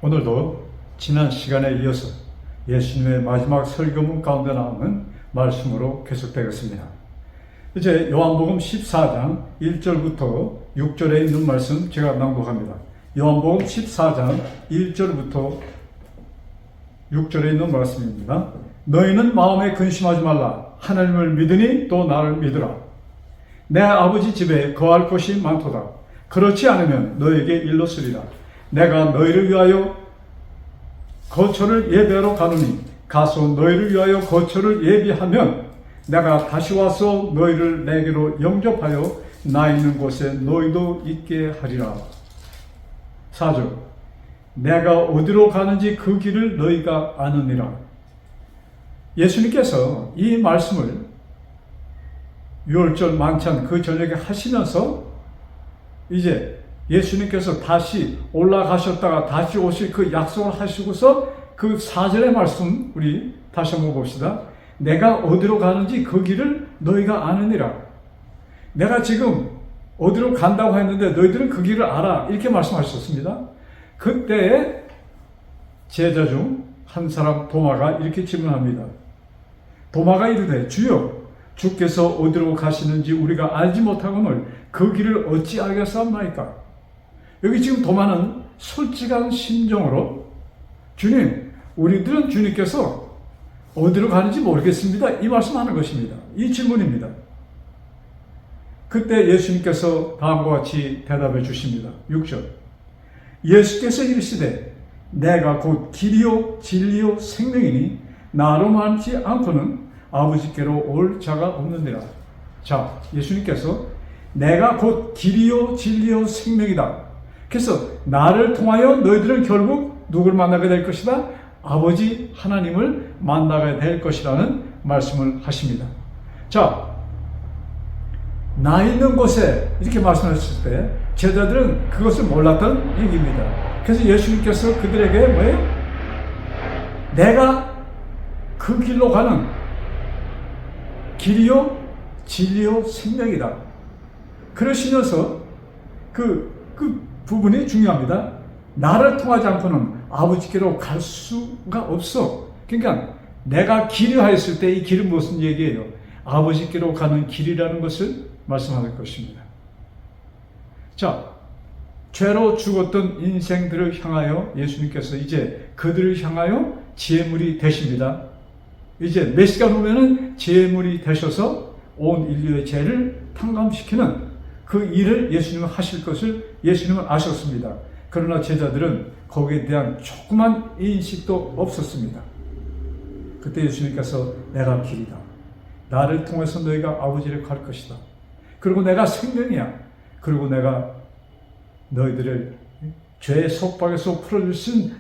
오늘도 지난 시간에 이어서 예수님의 마지막 설교문 가운데 나오는 말씀으로 계속되겠습니다. 이제 요한복음 14장 1절부터 6절에 있는 말씀 제가 낭독합니다. 요한복음 14장 1절부터 6절에 있는 말씀입니다. 너희는 마음에 근심하지 말라. 하나님을 믿으니 또 나를 믿으라. 내 아버지 집에 거할 곳이 많도다. 그렇지 않으면 너에게 일렀으리라. 내가 너희를 위하여 거처를 예배하러 가노니 가서 너희를 위하여 거처를 예비하면 내가 다시 와서 너희를 내게로 영접하여 나 있는 곳에 너희도 있게 하리라. 4절 내가 어디로 가는지 그 길을 너희가 아느니라. 예수님께서 이 말씀을 유월절 만찬 그 저녁에 하시면서 이제 예수님께서 다시 올라가셨다가 다시 오실 그 약속을 하시고서 그 4절의 말씀 우리 다시 한번 봅시다. 내가 어디로 가는지 그 길을 너희가 아느니라. 내가 지금 어디로 간다고 했는데 너희들은 그 길을 알아. 이렇게 말씀하셨습니다. 그때 제자 중 한 사람 도마가 이렇게 질문합니다. 도마가 이르되 주여 주께서 어디로 가시는지 우리가 알지 못하거늘 그 길을 어찌 알겠사옵나이까. 여기 지금 도마는 솔직한 심정으로 주님, 우리들은 주님께서 어디로 가는지 모르겠습니다. 이 말씀하는 것입니다. 이 질문입니다. 그때 예수님께서 다음과 같이 대답해 주십니다. 6절 예수께서 이르시되 내가 곧 길이요 진리요 생명이니 나로 말지 않고는 아버지께로 올 자가 없느니라. 자, 예수님께서 내가 곧 길이요 진리요 생명이다. 그래서 나를 통하여 너희들은 결국 누구를 만나게 될 것이다? 아버지 하나님을 만나게 될 것이라는 말씀을 하십니다. 자, 나 있는 곳에 이렇게 말씀하셨을 때 제자들은 그것을 몰랐던 얘기입니다. 그래서 예수님께서 그들에게 뭐예요? 내가 그 길로 가는 길이요 진리요 생명이다. 그러시면서 그 부분이 중요합니다. 나를 통하지 않고는 아버지께로 갈 수가 없어. 그러니까 내가 길이라 했을 때 이 길은 무슨 얘기예요? 아버지께로 가는 길이라는 것을 말씀하는 것입니다. 자, 죄로 죽었던 인생들을 향하여 예수님께서 이제 그들을 향하여 지혜물이 되십니다. 이제 몇 시간 후면은 지혜물이 되셔서 온 인류의 죄를 탕감시키는 그 일을 예수님은 하실 것을 예수님은 아셨습니다. 그러나 제자들은 거기에 대한 조그만 인식도 없었습니다. 그때 예수님께서 내가 길이다. 나를 통해서 너희가 아버지를 갈 것이다. 그리고 내가 생명이야. 그리고 내가 너희들을 죄의 속박에서 풀어줄 수 있는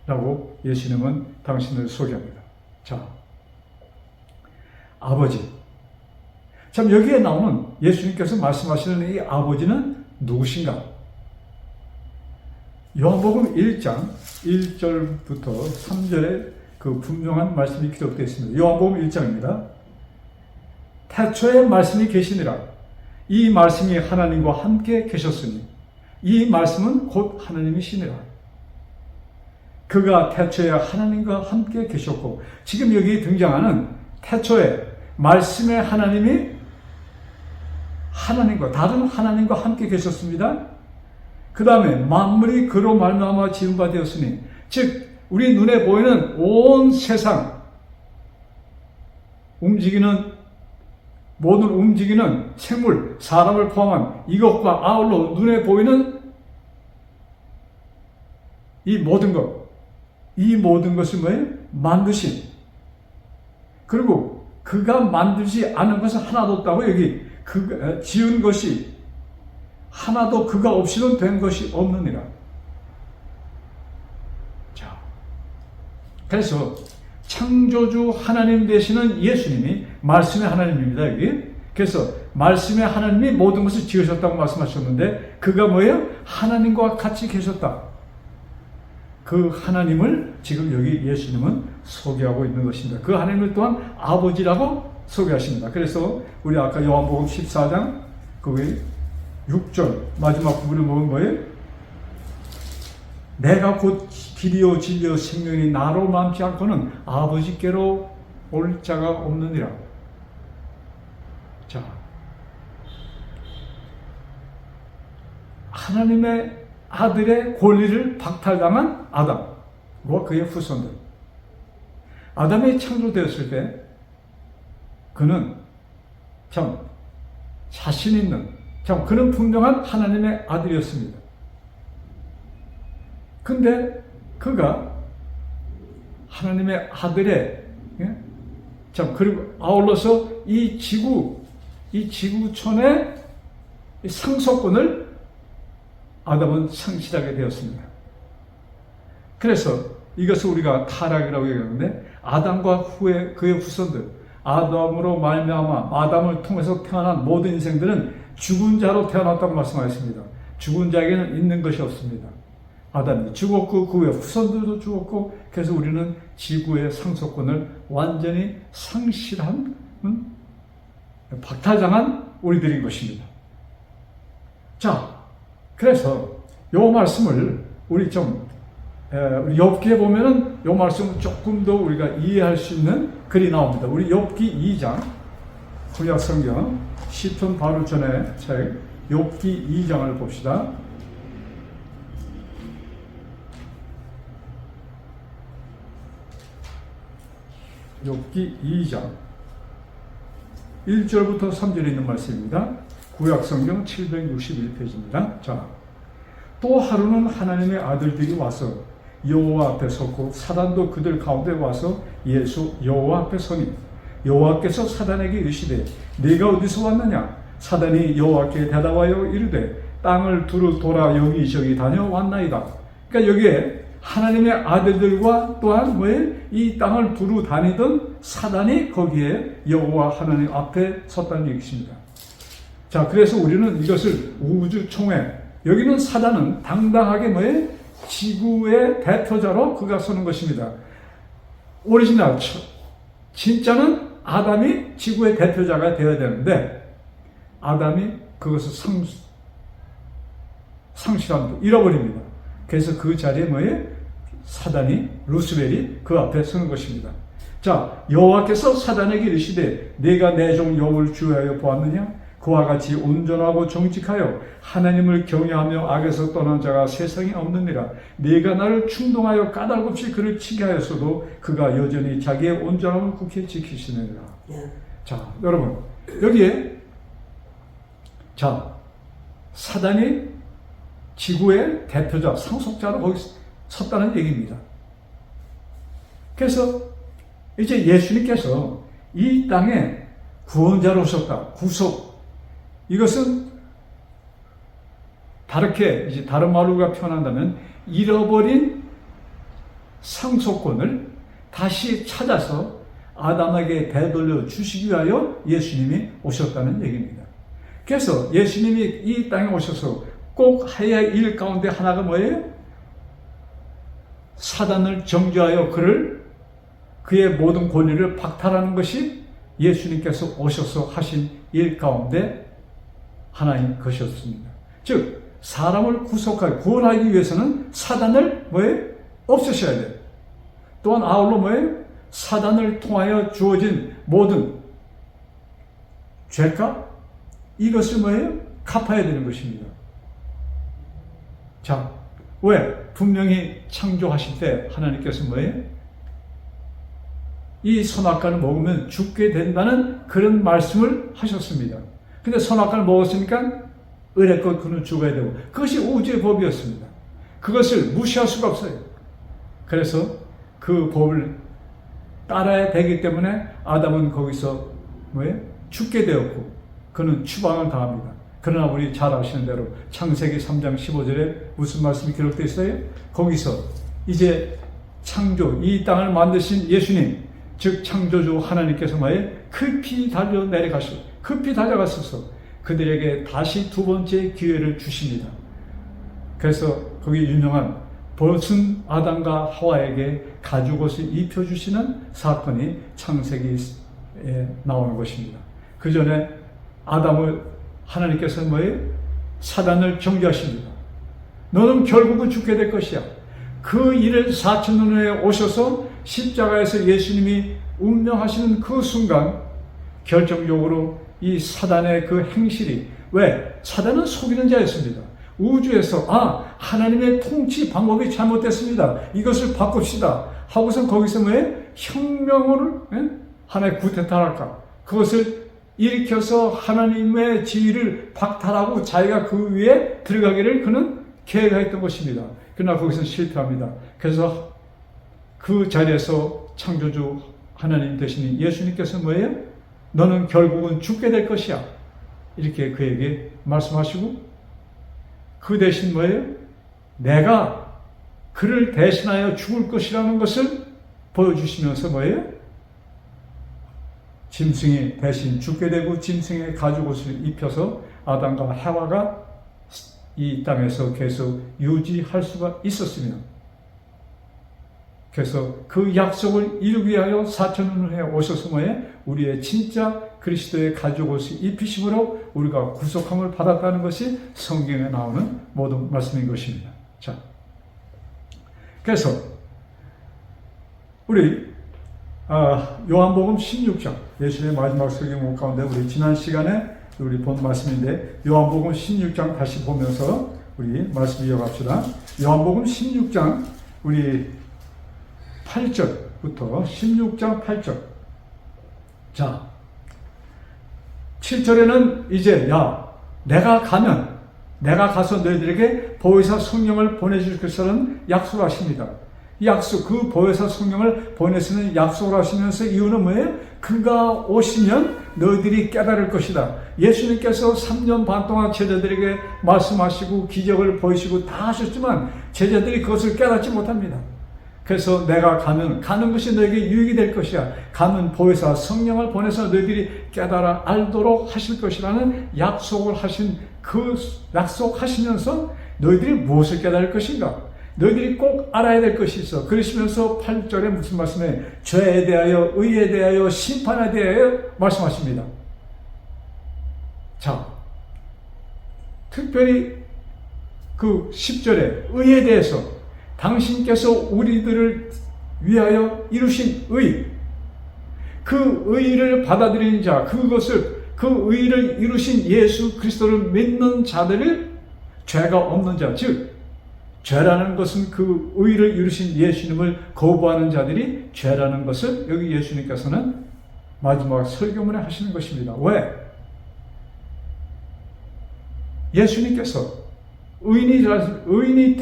진리라고 예수님은 당신을 소개합니다. 자, 아버지. 참 여기에 나오는 예수님께서 말씀하시는 이 아버지는 누구신가? 요한복음 1장 1절부터 3절에 그 분명한 말씀이 기록되어 있습니다. 요한복음 1장입니다. 태초에 말씀이 계시니라. 이 말씀이 하나님과 함께 계셨으니 이 말씀은 곧 하나님이시니라. 그가 태초에 하나님과 함께 계셨고 지금 여기 등장하는 태초에 말씀의 하나님이 하나님과 다른 하나님과 함께 계셨습니다. 그 다음에 만물이 그로 말미암아 지은 바 되었으니 즉 우리 눈에 보이는 온 세상 모든 움직이는 생물, 사람을 포함한 이것과 아울러 눈에 보이는 이 모든 것을 뭐예요? 만드신. 그리고 그가 만들지 않은 것은 하나도 없다고 여기 지은 것이 하나도 그가 없이는 된 것이 없느니라. 자, 그래서 창조주 하나님 되시는 예수님이 말씀의 하나님입니다. 여기. 그래서 말씀의 하나님이 모든 것을 지으셨다고 말씀하셨는데 그가 뭐예요? 하나님과 같이 계셨다. 그 하나님을 지금 여기 예수님은 소개하고 있는 것입니다. 그 하나님을 또한 아버지라고 소개하십니다. 그래서 우리 아까 요한복음 14장 거기 6절 마지막 부분을 보면 뭐예요? 내가 곧 길이요 진리요 생명이 나로 맘지 않고는 아버지께로 올 자가 없느니라. 자, 하나님의 아들의 권리를 박탈당한 아담과 그의 후손들. 아담이 창조되었을 때 그는 참 자신 있는, 참 그는 분명한 하나님의 아들이었습니다. 근데 그가 하나님의 아들의, 참 그리고 아울러서 이 지구촌의 상속권을 아담은 상실하게 되었습니다. 그래서 이것을 우리가 타락이라고 얘기하는데, 아담과 후에 그의 후손들, 아담으로 말미암아 아담을 통해서 태어난 모든 인생들은 죽은 자로 태어났다고 말씀하셨습니다. 죽은 자에게는 있는 것이 없습니다. 아담이 죽었고 그의 후손들도 죽었고, 그래서 우리는 지구의 상속권을 완전히 상실한, 박탈당한 우리들인 것입니다. 자, 그래서 요 말씀을 우리 우리 욥기에 보면은 요 말씀을 조금 더 우리가 이해할 수 있는 글이 나옵니다. 우리 욥기 2장, 구약 성경 시편 바로 전에 책 욥기 2장을 봅시다. 욥기 2장 1절부터 3절에 있는 말씀입니다. 구약 성경 761페이지입니다. 자, 또 하루는 하나님의 아들들이 와서 여호와 앞에 섰고, 사단도 그들 가운데 와서 예수 여호와 앞에 서니, 여호와께서 사단에게 이르시되 네가 어디서 왔느냐? 사단이 여호와께 대답하여 이르되 땅을 두루 돌아 여기저기 다녀왔나이다. 그러니까 여기에 하나님의 아들들과 또한 이 땅을 두루 다니던 사단이 거기에 여호와 하나님 앞에 섰다는 얘기입니다. 자, 그래서 우리는 이것을 우주총회, 여기는 사단은 당당하게 지구의 대표자로 그가 서는 것입니다. 오리지널, 진짜는 아담이 지구의 대표자가 되어야 되는데, 아담이 그것을 상실합니다. 잃어버립니다. 그래서 그 자리에 사단이, 루스벨이 그 앞에 서는 것입니다. 자, 여호와께서 사단에게 이르시되 네가 내 종 욥을 주의하여 보았느냐? 그와 같이 온전하고 정직하여 하나님을 경외하며 악에서 떠난 자가 세상에 없느니라. 네가 나를 충동하여 까닭없이 그를 치게 하였어도 그가 여전히 자기의 온전함을 굳게 지키시느니라. 자, 여러분, 여기에 자, 사단이 지구의 대표자, 상속자로 거기 섰다는 얘기입니다. 그래서 이제 예수님께서 이 땅에 구원자로 오셨다. 구속. 이것은 이제 다른 말로 표현한다면 잃어버린 상속권을 다시 찾아서 아담에게 되돌려 주시기 위하여 예수님이 오셨다는 얘기입니다. 그래서 예수님이 이 땅에 오셔서 꼭 해야 할 일 가운데 하나가 뭐예요? 사단을 정죄하여 그의 모든 권리를 박탈하는 것이 예수님께서 오셔서 하신 일 가운데 하나인 것이었습니다. 즉, 사람을 구원하기 위해서는 사단을 없애셔야 돼요. 또한 아울러 사단을 통하여 주어진 모든 죄값, 이것을 갚아야 되는 것입니다. 자, 왜? 분명히 창조하실 때 하나님께서 이 선악과를 먹으면 죽게 된다는 그런 말씀을 하셨습니다. 근데 선악과를 먹었으니까 의뢰껏 그는 죽어야 되고, 그것이 우주의 법이었습니다. 그것을 무시할 수가 없어요. 그래서 그 법을 따라야 되기 때문에 아담은 거기서 죽게 되었고, 그는 추방을 당합니다. 그러나 우리 잘 아시는 대로 창세기 3장 15절에 무슨 말씀이 기록되어 있어요? 거기서 이제 이 땅을 만드신 예수님, 즉 창조주 하나님께서 급히 달려가셔서 그들에게 다시 두 번째 기회를 주십니다. 그래서 거기 유명한 벗은 아담과 하와에게 가죽옷을 입혀주시는 사건이 창세기에 나오는 것입니다. 그 전에 아담을 하나님께서 사단을 정죄하십니다. 너는 결국은 죽게 될 것이야. 그 일을 4000년 후에 오셔서 십자가에서 예수님이 운명하시는 그 순간 결정적으로 이 사단의 그 행실이, 왜? 사단은 속이는 자였습니다. 우주에서 하나님의 통치 방법이 잘못됐습니다. 이것을 바꿉시다 하고선 거기서 혁명을 하나의 구테타를 할까? 그것을 일으켜서 하나님의 지위를 박탈하고 자기가 그 위에 들어가기를 그는 계획했던 것입니다. 그러나 거기서 실패합니다. 그래서 그 자리에서 창조주 하나님 되시는 예수님께서 뭐예요? 너는 결국은 죽게 될 것이야. 이렇게 그에게 말씀하시고, 그 대신 뭐예요? 내가 그를 대신하여 죽을 것이라는 것을 보여주시면서 뭐예요? 짐승이 대신 죽게 되고 짐승의 가죽옷을 입혀서 아담과 하와가 이 땅에서 계속 유지할 수가 있었으며, 그래서 그 약속을 이루기 위하여 4000년 후에 오셔서 뭐예요? 우리의 진짜 그리스도의 가죽옷을 입히심으로 우리가 구속함을 받았다는 것이 성경에 나오는 모든 말씀인 것입니다. 자, 그래서 우리 요한복음 16장, 예수님의 마지막 설교 가운데 우리 지난 시간에 우리 본 말씀인데, 요한복음 16장 다시 보면서 우리 말씀 이어갑시다. 요한복음 16장 우리 8절부터 16장 8절. 자, 7절에는 이제 내가 가서 너희들에게 보혜사 성령을 보내줄 것이라는 약속하십니다. 그 보혜사 성령을 보내시는 약속을 하시면서 이유는 뭐예요? 그가 오시면 너희들이 깨달을 것이다. 예수님께서 3년 반 동안 제자들에게 말씀하시고 기적을 보이시고 다 하셨지만 제자들이 그것을 깨닫지 못합니다. 그래서 내가 가는 것이 너에게 유익이 될 것이야. 가는 보혜사 성령을 보내서 너희들이 깨달아 알도록 하실 것이라는 약속을 하신, 그 약속하시면서 너희들이 무엇을 깨달을 것인가? 너희들이 꼭 알아야 될 것이 있어. 그러시면서 8절에 무슨 말씀에 죄에 대하여, 의에 대하여, 심판에 대하여 말씀하십니다. 자, 특별히 그 10절에 의에 대해서, 당신께서 우리들을 위하여 이루신 의, 그 의를 받아들이는 자, 그 의를 이루신 예수 그리스도를 믿는 자들을 죄가 없는 자, 즉 죄라는 것은 그 의를 이루신 예수님을 거부하는 자들이 죄라는 것을 여기 예수님께서는 마지막 설교문에 하시는 것입니다. 왜? 예수님께서 의인이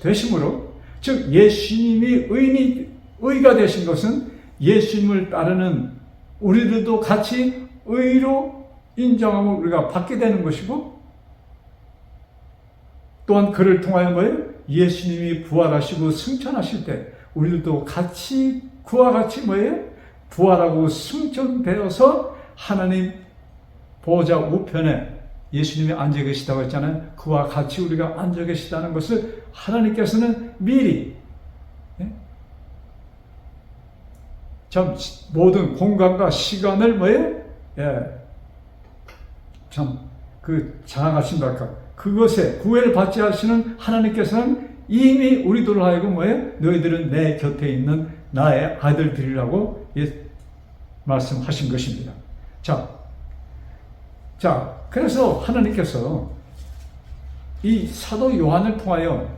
되심으로, 즉 예수님이 의가 되신 것은 예수님을 따르는 우리들도 같이 의로 인정함을 우리가 받게 되는 것이고, 또한 그를 통하여 뭐예요? 예수님이 부활하시고 승천하실 때 우리들도 같이 그와 같이 뭐예요? 부활하고 승천되어서 하나님 보좌 우편에 예수님이 앉아 계시다고 했잖아요. 그와 같이 우리가 앉아 계시다는 것을 하나님께서는 미리 참 모든 공간과 시간을 뭐예요? 참 장악하신달까? 그것에 구애를 받지 하시는 하나님께서는 이미 우리들을 하여금 뭐예요? 너희들은 내 곁에 있는 나의 아들들이라고 말씀하신 것입니다. 자, 그래서 하나님께서 이 사도 요한을 통하여,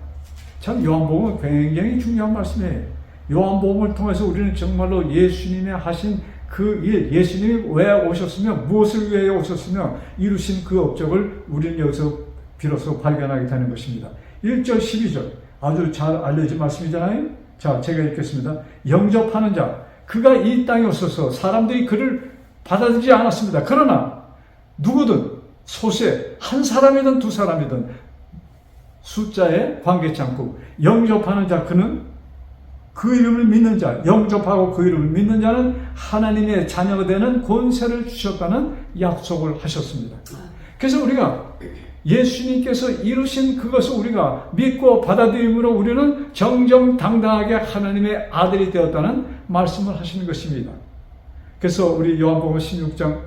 참 요한복음은 굉장히 중요한 말씀이에요. 요한복음을 통해서 우리는 정말로 예수님이 하신 그 일, 예수님이 왜 오셨으며 무엇을 위해 오셨으며 이루신 그 업적을 우리는 여기서 비로소 발견하게 되는 것입니다. 1절 12절 아주 잘 알려진 말씀이잖아요. 자, 제가 읽겠습니다. 영접하는 자, 그가 이 땅에 오셔서 사람들이 그를 받아들이지 않았습니다. 그러나 누구든 소수의 한 사람이든 두 사람이든 숫자에 관계치 않고 영접하는 자, 그는 그 이름을 믿는 자, 영접하고 그 이름을 믿는 자는 하나님의 자녀가 되는 권세를 주셨다는 약속을 하셨습니다. 그래서 우리가 예수님께서 이루신 그것을 우리가 믿고 받아들임으로 우리는 정정당당하게 하나님의 아들이 되었다는 말씀을 하시는 것입니다. 그래서 우리 요한복음 16장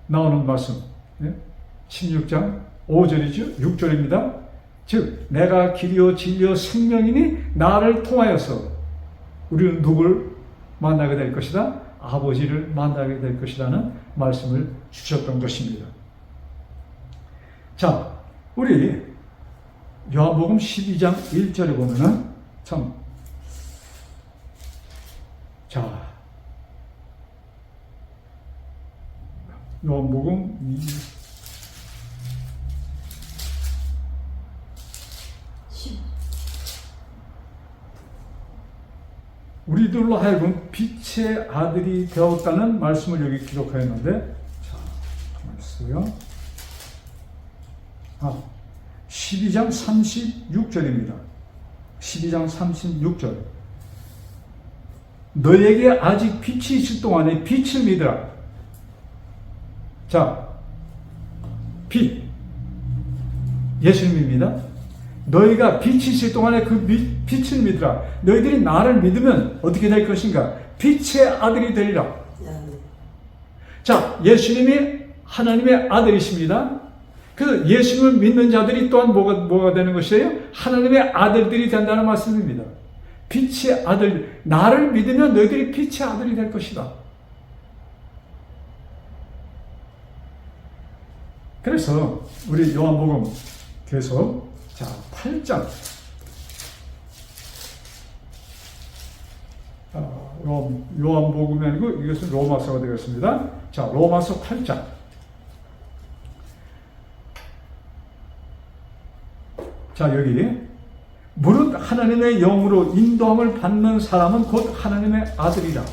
나오는 말씀, 16장 5절이죠. 6절입니다. 즉 내가 길이요 진리요 생명이니 나를 통하여서 우리는 누굴 만나게 될 것이다? 아버지를 만나게 될 것이라는 말씀을 주셨던 것입니다. 자, 우리 요한복음 12장 1절에 보면은 참, 자, 요한복음 우리들로 하여금 빛의 아들이 되었다는 말씀을 여기 기록하였는데, 자, 가만 있어요. 12장 36절입니다. 12장 36절. 너에게 아직 빛이 있을 동안에 빛을 믿으라. 자, 빛. 예수님입니다. 너희가 빛이 있을 동안에 그 빛을 믿으라. 너희들이 나를 믿으면 어떻게 될 것인가? 빛의 아들이 되리라. 자, 예수님이 하나님의 아들이십니다. 그래서 예수님을 믿는 자들이 또한 뭐가 되는 것이에요? 하나님의 아들들이 된다는 말씀입니다. 빛의 아들, 나를 믿으면 너희들이 빛의 아들이 될 것이다. 그래서 우리 요한복음 계속, 자, 8장. 요한복음이 아니고 이것은 로마서가 되겠습니다. 자, 로마서 8장. 자, 여기 무릇 하나님의 영으로 인도함을 받는 사람은 곧 하나님의 아들이라.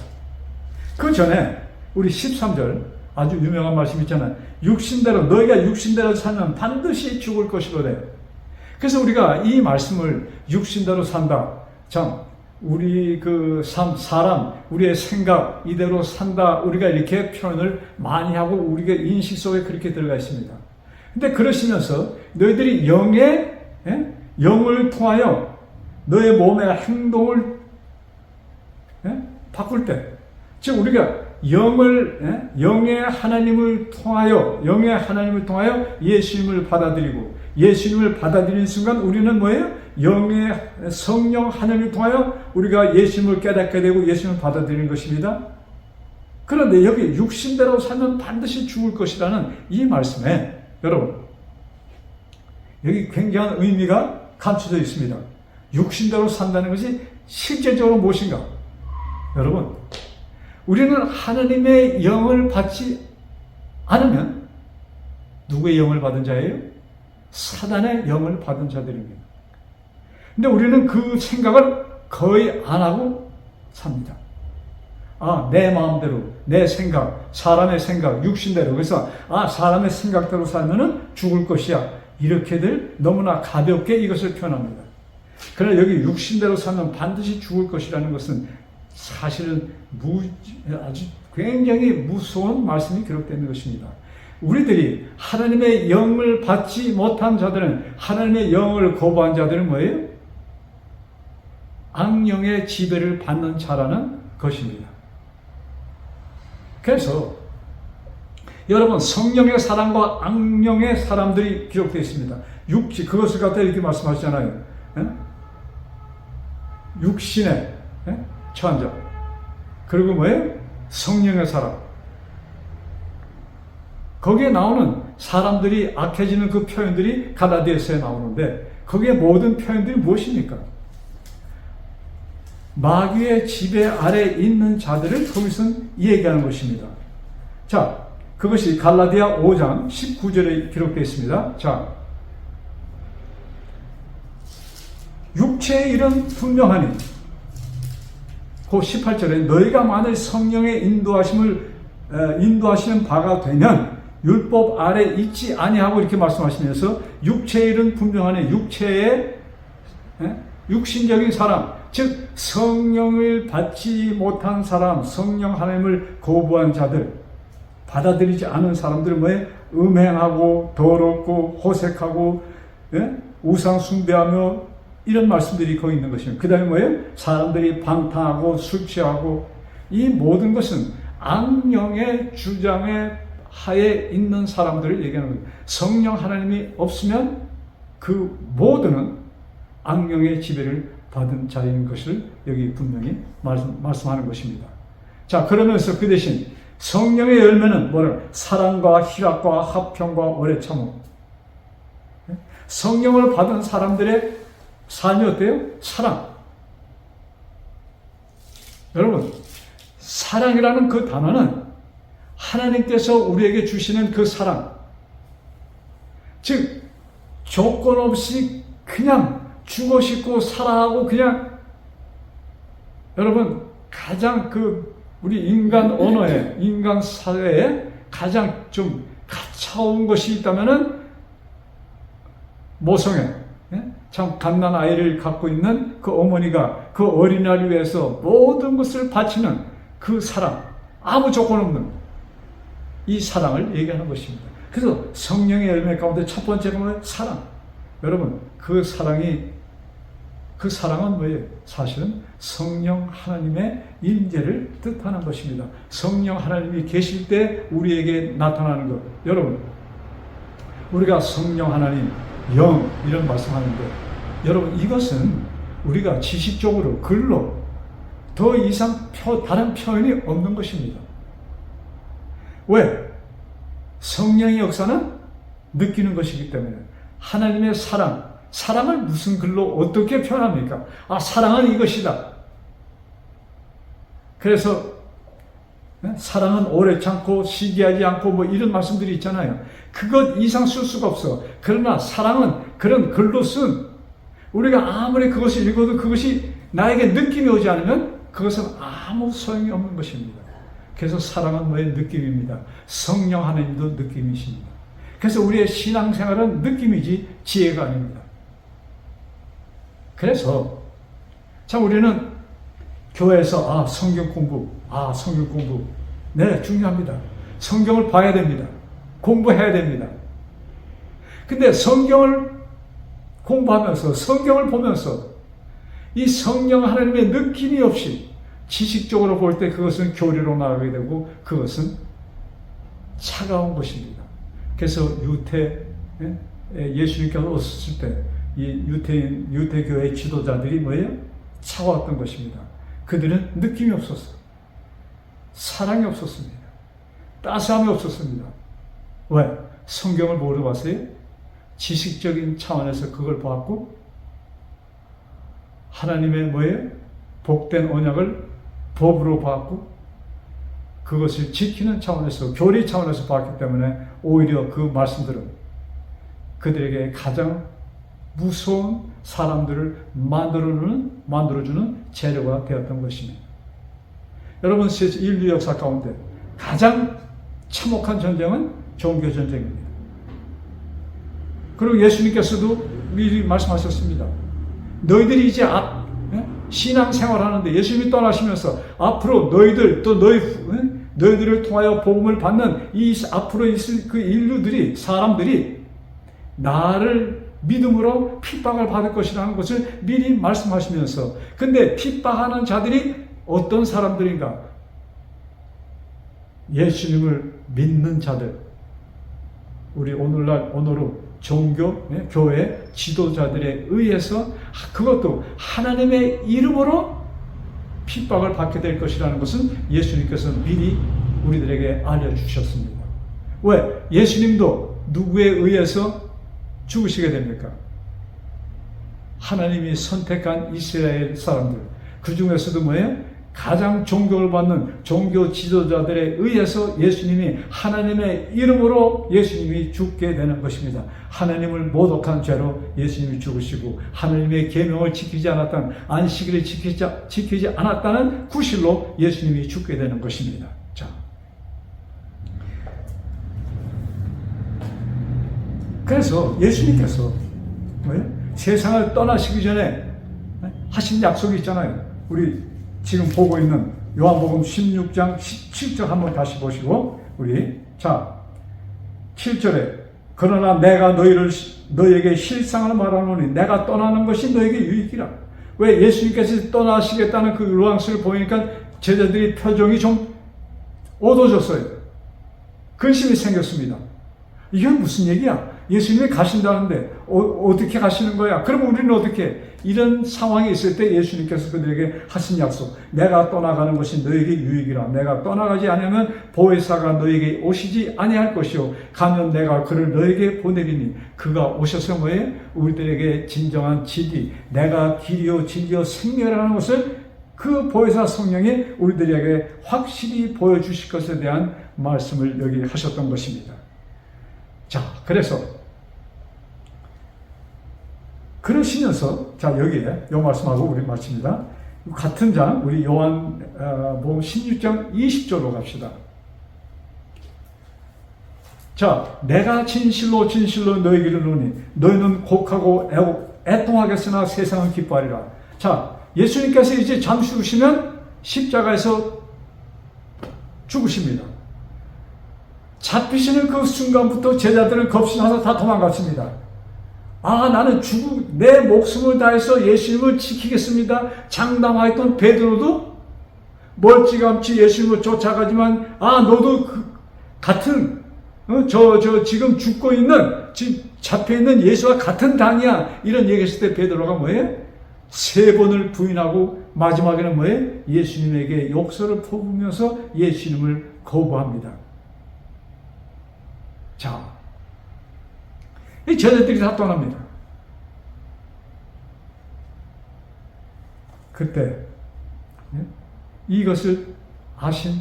그 전에 우리 13절 아주 유명한 말씀 있잖아요. 육신대로, 너희가 육신대로 살면 반드시 죽을 것이로래. 그래서 우리가 이 말씀을 육신대로 산다. 참, 우리 그 사람, 우리의 생각 이대로 산다. 우리가 이렇게 표현을 많이 하고 우리가 인식 속에 그렇게 들어가 있습니다. 근데 그러시면서 너희들이 영을 통하여 너의 몸의 행동을 바꿀 때, 즉 우리가 영의 하나님을 통하여 예수님을 받아들이고 예수님을 받아들이는 순간 우리는 뭐예요? 영의 성령 하나님을 통하여 우리가 예수님을 깨닫게 되고 예수님을 받아들이는 것입니다. 그런데 여기 육신대로 살면 반드시 죽을 것이라는 이 말씀에 여러분, 여기 굉장한 의미가 감춰져 있습니다. 육신대로 산다는 것이 실제적으로 무엇인가? 여러분, 우리는 하나님의 영을 받지 않으면 누구의 영을 받은 자예요? 사단의 영을 받은 자들입니다. 근데 우리는 그 생각을 거의 안 하고 삽니다. 내 마음대로, 내 생각, 사람의 생각, 육신대로. 그래서 사람의 생각대로 살면은 죽을 것이야. 이렇게들 너무나 가볍게 이것을 표현합니다. 그러나 여기 육신대로 살면 반드시 죽을 것이라는 것은 사실은 아주 굉장히 무서운 말씀이 기록되어 있는 것입니다. 우리들이 하나님의 영을 받지 못한 자들은, 하나님의 영을 거부한 자들은 뭐예요? 악령의 지배를 받는 자라는 것입니다. 그래서 여러분, 성령의 사람과 악령의 사람들이 기록되어 있습니다. 그것을 갖다 이렇게 말씀하시잖아요. 육신의 처한 자. 그리고 뭐예요? 성령의 사람. 거기에 나오는 사람들이 악해지는 그 표현들이 갈라디아서에 나오는데, 거기에 모든 표현들이 무엇입니까? 마귀의 지배 아래 있는 자들을 거기서 얘기하는 것입니다. 자, 그것이 갈라디아 5장 19절에 기록되어 있습니다. 자, 육체의 일은 분명하니, 그 18절에 너희가 만일 성령의 인도하시는 바가 되면 율법 아래 있지 아니하고 이렇게 말씀하시면서 육체의 일은 분명하니, 육신적인 사람, 즉 성령을 받지 못한 사람, 성령 하나님을 거부한 자들, 받아들이지 않은 사람들은 뭐예요? 음행하고 더럽고 호색하고 우상 숭배하며 이런 말씀들이 거기 있는 것입니다. 그 다음에 뭐예요? 사람들이 방탕하고 술 취하고, 이 모든 것은 악령의 주장에 하에 있는 사람들을 얘기하는 거예요. 성령 하나님이 없으면 그 모두는 악령의 지배를 받은 자인 것을 여기 분명히 말씀하는 것입니다. 자, 그러면서 그 대신 성령의 열매는 뭐라? 사랑과 희락과 화평과 오래 참음. 성령을 받은 사람들의 삶이 어때요? 사랑. 여러분, 사랑이라는 그 단어는 하나님께서 우리에게 주시는 그 사랑, 즉 조건 없이 그냥 주고 싶고 사랑하고 그냥, 여러분, 가장 우리 인간 언어에, 인간 사회에 가장 좀 가차운 것이 있다면은 모성애, 참 갓난 아이를 갖고 있는 그 어머니가 그 어린아이를 위해서 모든 것을 바치는 그 사랑, 아무 조건 없는 이 사랑을 얘기하는 것입니다. 그래서 성령의 열매 가운데 첫 번째가 뭐예요? 사랑. 여러분, 그 사랑은 뭐예요? 사실은 성령 하나님의 임재를 뜻하는 것입니다. 성령 하나님이 계실 때 우리에게 나타나는 것. 여러분, 우리가 성령 하나님, 영 이런 말씀하는데, 여러분, 이것은 우리가 지식적으로 글로 더 이상 다른 표현이 없는 것입니다. 왜? 성령의 역사는 느끼는 것이기 때문에. 하나님의 사랑을 무슨 글로 어떻게 표현합니까? 사랑은 이것이다. 그래서 사랑은 오래 참고 시기하지 않고 뭐 이런 말씀들이 있잖아요. 그것 이상 쓸 수가 없어. 그러나 사랑은 그런 글로 쓴, 우리가 아무리 그것을 읽어도 그것이 나에게 느낌이 오지 않으면 그것은 아무 소용이 없는 것입니다. 그래서 사랑은 뭐의 느낌입니다. 성령 하나님도 느낌이십니다. 그래서 우리의 신앙생활은 느낌이지 지혜가 아닙니다. 그래서 참 우리는 교회에서 성경 공부 네, 중요합니다. 성경을 봐야 됩니다. 공부해야 됩니다. 근데 성경을 공부하면서, 성경을 보면서 이 성령 하나님의 느낌이 없이 지식적으로 볼 때 그것은 교리로 나가게 되고 그것은 차가운 것입니다. 그래서 예수님께서 오셨을 때 이 유대교회 지도자들이 뭐예요? 차가웠던 것입니다. 그들은 느낌이 없었어요. 사랑이 없었습니다. 따스함이 없었습니다. 왜? 성경을 뭐로 봤어요? 지식적인 차원에서 그걸 보았고, 하나님의 뭐예요? 복된 언약을 법으로 봤고, 그것을 지키는 차원에서, 교리 차원에서 봤기 때문에 오히려 그 말씀들은 그들에게 가장 무서운 사람들을 만들어주는 재료가 되었던 것입니다. 여러분, 인류 역사 가운데 가장 참혹한 전쟁은 종교전쟁입니다. 그리고 예수님께서도 미리 말씀하셨습니다. 너희들이 이제 신앙생활하는데, 예수님이 떠나시면서 앞으로 너희들 또 너희들을 통하여 복음을 받는 이 앞으로 있을 그 인류들이, 사람들이 나를 믿음으로 핍박을 받을 것이라는 것을 미리 말씀하시면서, 근데 핍박하는 자들이 어떤 사람들인가? 예수님을 믿는 자들, 우리 오늘로 종교, 교회 지도자들에 의해서 그것도 하나님의 이름으로 핍박을 받게 될 것이라는 것은 예수님께서 미리 우리들에게 알려주셨습니다. 왜? 예수님도 누구에 의해서 죽으시게 됩니까? 하나님이 선택한 이스라엘 사람들, 그 중에서도 뭐예요? 가장 존경을 받는 종교 지도자들에 의해서 예수님이 하나님의 이름으로 예수님이 죽게 되는 것입니다. 하나님을 모독한 죄로 예수님이 죽으시고, 하나님의 계명을 지키지 않았다는, 안식일을 지키지 않았다는 구실로 예수님이 죽게 되는 것입니다. 자, 그래서 예수님께서 세상을 떠나시기 전에 하신 약속이 있잖아요. 우리 지금 보고 있는 요한복음 16장 17절 한번 다시 보시고, 우리 자 7절에 그러나 내가 너희에게 실상을 말하노니 내가 떠나는 것이 너에게 유익이라. 왜? 예수님께서 떠나시겠다는 그 뉘앙스를 보이니까 제자들이 표정이 좀 어두워졌어요. 근심이 생겼습니다. 이게 무슨 얘기야? 예수님이 가신다는데 어떻게 가시는 거야? 그러면 우리는 어떻게? 이런 상황이 있을 때 예수님께서 그들에게 하신 약속, 내가 떠나가는 것이 너에게 유익이라. 내가 떠나가지 않으면 보혜사가 너에게 오시지 아니할 것이요 가면 내가 그를 너에게 보내리니 그가 오셔서 뭐에 우리들에게 진정한 진리, 내가 길이요 진리요 생명이라는 것을 그 보혜사 성령이 우리들에게 확실히 보여주실 것에 대한 말씀을 여기 하셨던 것입니다. 자, 그래서 그러시면서, 자, 여기에, 요 말씀하고 우리 마칩니다. 같은 장, 우리 요한복음 16장 20절로 갑시다. 자, 내가 진실로 진실로 너에게 이르노니 너희는 곡하고 애통하겠으나 세상은 기뻐하리라. 자, 예수님께서 이제 잠시 후시면 십자가에서 죽으십니다. 잡히시는 그 순간부터 제자들은 겁신하서 다 도망갔습니다. 나는 내 목숨을 다해서 예수님을 지키겠습니다. 장담하였던 베드로도 멀찌감치 예수님을 쫓아가지만, 너도 같은, 지금 죽고 있는, 지금 잡혀있는 예수와 같은 당이야. 이런 얘기했을 때 베드로가 뭐예요? 3번을 부인하고 마지막에는 뭐예요? 예수님에게 욕설을 퍼부으면서 예수님을 거부합니다. 자, 이 제자들이 다 떠납니다. 그때 이것을 아신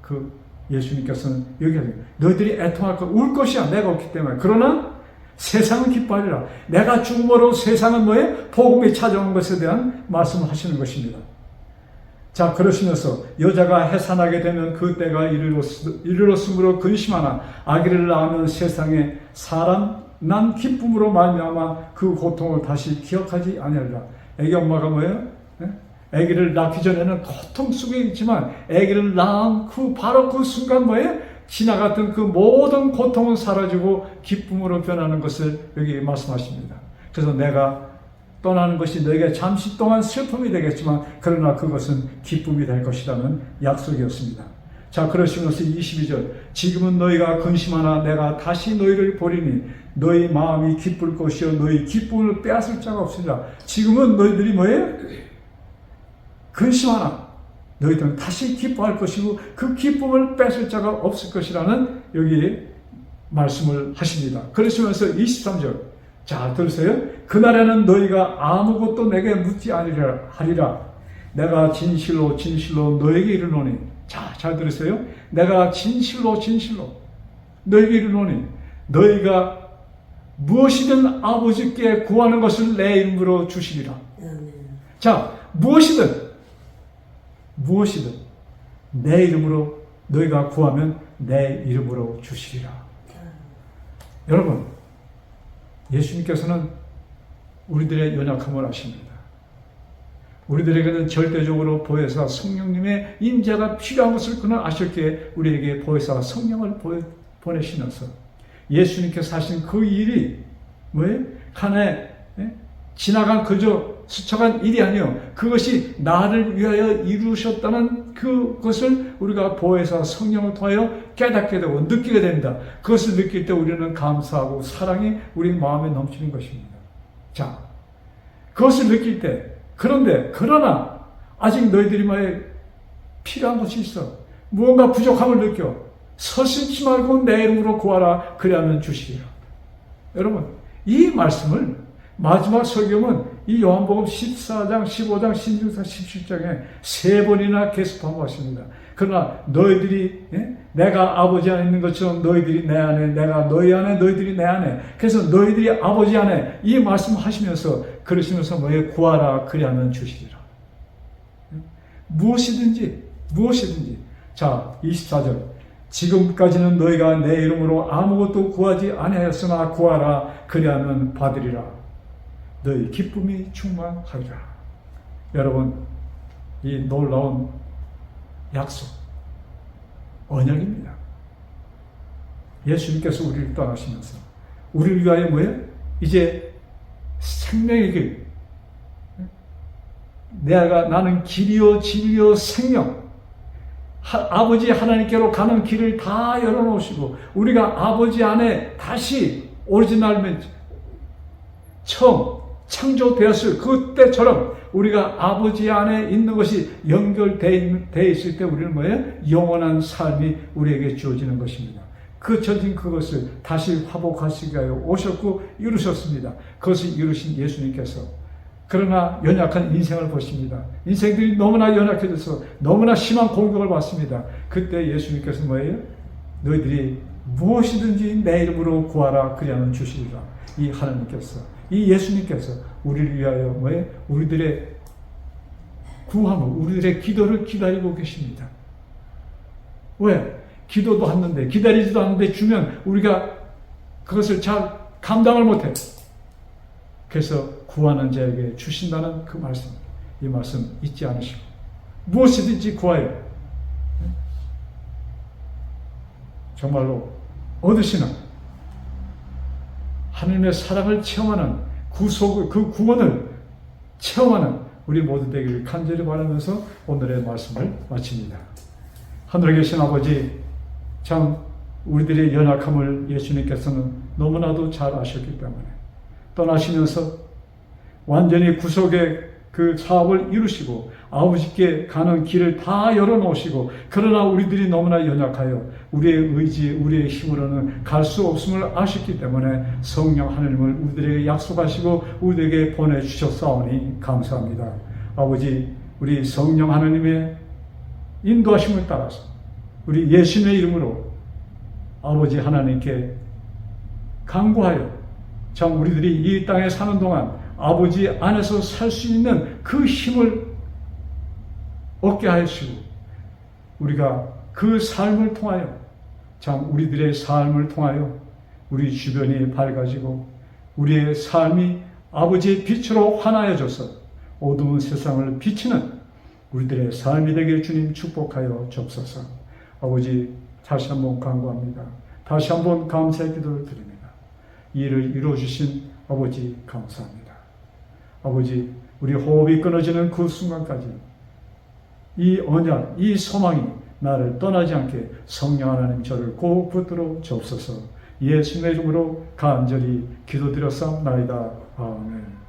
그 예수님께서는 여기 너희들이 애통할 것, 울 것이야. 내가 없기 때문에. 그러나 세상은 기뻐하리라. 내가 죽음으로 세상은 뭐에? 복음이 찾아온 것에 대한 말씀을 하시는 것입니다. 자, 그러시면서 여자가 해산하게 되면 그 때가 이르렀으므로 근심하나 아기를 낳으면 세상에 사람 난 기쁨으로 말미암아 그 고통을 다시 기억하지 아니하리라. 애기 엄마가 뭐예요? 아기를 낳기 전에는 고통 속에 있지만 아기를 낳은 바로 그 순간 뭐예요? 지나갔던 그 모든 고통은 사라지고 기쁨으로 변하는 것을 여기 말씀하십니다. 그래서 내가 떠나는 것이 너에게 잠시 동안 슬픔이 되겠지만 그러나 그것은 기쁨이 될 것이라는 약속이었습니다. 자, 그러시면서 22절 지금은 너희가 근심하나 내가 다시 너희를 보리니 너희 마음이 기쁠 것이요 너희 기쁨을 빼앗을 자가 없으리라. 지금은 너희들이 뭐예요? 근심하나 너희들은 다시 기뻐할 것이고 그 기쁨을 뺏을 자가 없을 것이라는 여기 말씀을 하십니다. 그러시면서 23절 자, 들으세요. 그날에는 너희가 아무것도 내게 묻지 하리라. 내가 진실로 진실로 너에게 이르노니. 자, 잘 들으세요. 내가 진실로 진실로 너에게 이르노니 너희가 무엇이든 아버지께 구하는 것을 내 이름으로 주시리라. 자, 무엇이든 내 이름으로 너희가 구하면 내 이름으로 주시리라. 여러분, 예수님께서는 우리들의 연약함을 아십니다. 우리들에게는 절대적으로 보혜사 성령님의 임재가 필요한 것을 그는 아셨기에 우리에게 보혜사 성령을 보내시면서 예수님께서 하신 그 일이 뭐예요? 하나의 지나간 그저 스쳐간 일이 아니요. 그것이 나를 위하여 이루셨다는 그것을 우리가 보혜사 성령을 통하여 깨닫게 되고 느끼게 됩니다. 그것을 느낄 때 우리는 감사하고 사랑이 우리 마음에 넘치는 것입니다. 자, 그것을 느낄 때 그러나 아직 너희들이 말에 필요한 것이 있어. 무언가 부족함을 느껴. 서슴지 말고 내 이름으로 구하라. 그리하면 주시리라. 여러분, 이 말씀을 마지막 설교는 이 요한복음 14장, 15장, 16장, 17장에 3번이나 계속 반복하십니다. 그러나 너희들이 내가 아버지 안에 있는 것처럼 너희들이 내 안에, 내가 너희 안에, 너희들이 내 안에. 그래서 너희들이 아버지 안에 이 말씀하시면서 그러시면서 뭐에 구하라 그리하면 주시리라. 무엇이든지. 자, 24절. 지금까지는 너희가 내 이름으로 아무것도 구하지 아니하였으나 구하라 그리하면 받으리라. 너희 기쁨이 충만하리라. 여러분, 이 놀라운 약속, 언약입니다. 예수님께서 우리를 떠나시면서 우리를 위하여 뭐예요? 이제 생명의 길, 나는 길이요 진리요 생명, 아버지 하나님께로 가는 길을 다 열어놓으시고 우리가 아버지 안에 다시 오리지널 처음 창조되었을 그때처럼 우리가 아버지 안에 있는 것이 연결되어 있을 때 우리는 뭐예요? 영원한 삶이 우리에게 주어지는 것입니다. 그 전진 그것을 다시 화복하시기 위하여 오셨고 이루셨습니다. 그것을 이루신 예수님께서 그러나 연약한 인생을 보십니다. 인생들이 너무나 연약해져서 너무나 심한 공격을 받습니다. 그때 예수님께서 뭐예요? 너희들이 무엇이든지 내 이름으로 구하라 그리하면 주시리라. 이 하나님께서, 이 예수님께서 우리를 위하여 뭐예요? 우리들의 구함을, 우리들의 기도를 기다리고 계십니다. 왜? 기도도 하는데, 기다리지도 않는데 주면 우리가 그것을 잘 감당을 못해. 그래서 구하는 자에게 주신다는 그 말씀, 이 말씀 잊지 않으시고 무엇이든지 구하여 정말로 얻으시는 하나님의 사랑을 체험하는 구속을, 그 구원을 체험하는 우리 모두 되기를 간절히 바라면서 오늘의 말씀을 마칩니다. 하늘에 계신 아버지, 참 우리들의 연약함을 예수님께서는 너무나도 잘 아셨기 때문에 떠나시면서 완전히 구속의 그 사업을 이루시고 아버지께 가는 길을 다 열어놓으시고, 그러나 우리들이 너무나 연약하여 우리의 의지, 우리의 힘으로는 갈 수 없음을 아셨기 때문에 성령 하나님을 우리들에게 약속하시고 우리에게 보내주셨사오니 감사합니다. 아버지, 우리 성령 하나님의 인도하심을 따라서 우리 예수님의 이름으로 아버지 하나님께 간구하여 참 우리들이 이 땅에 사는 동안 아버지 안에서 살 수 있는 그 힘을 얻게 하시고, 우리가 그 삶을 통하여 참 우리들의 삶을 통하여 우리 주변이 밝아지고 우리의 삶이 아버지의 빛으로 환하여져서 어두운 세상을 비치는 우리들의 삶이 되게 주님 축복하여 주옵소서. 아버지, 다시 한번 간구합니다. 다시 한번 감사의 기도를 드립니다. 이 일을 이루어주신 아버지 감사합니다. 아버지, 우리 호흡이 끊어지는 그 순간까지 이 언약, 이 소망이 나를 떠나지 않게 성령 하나님 저를 꼭 붙들어 주옵소서. 예수님의 이름으로 간절히 기도드렸사옵나이다. 아멘.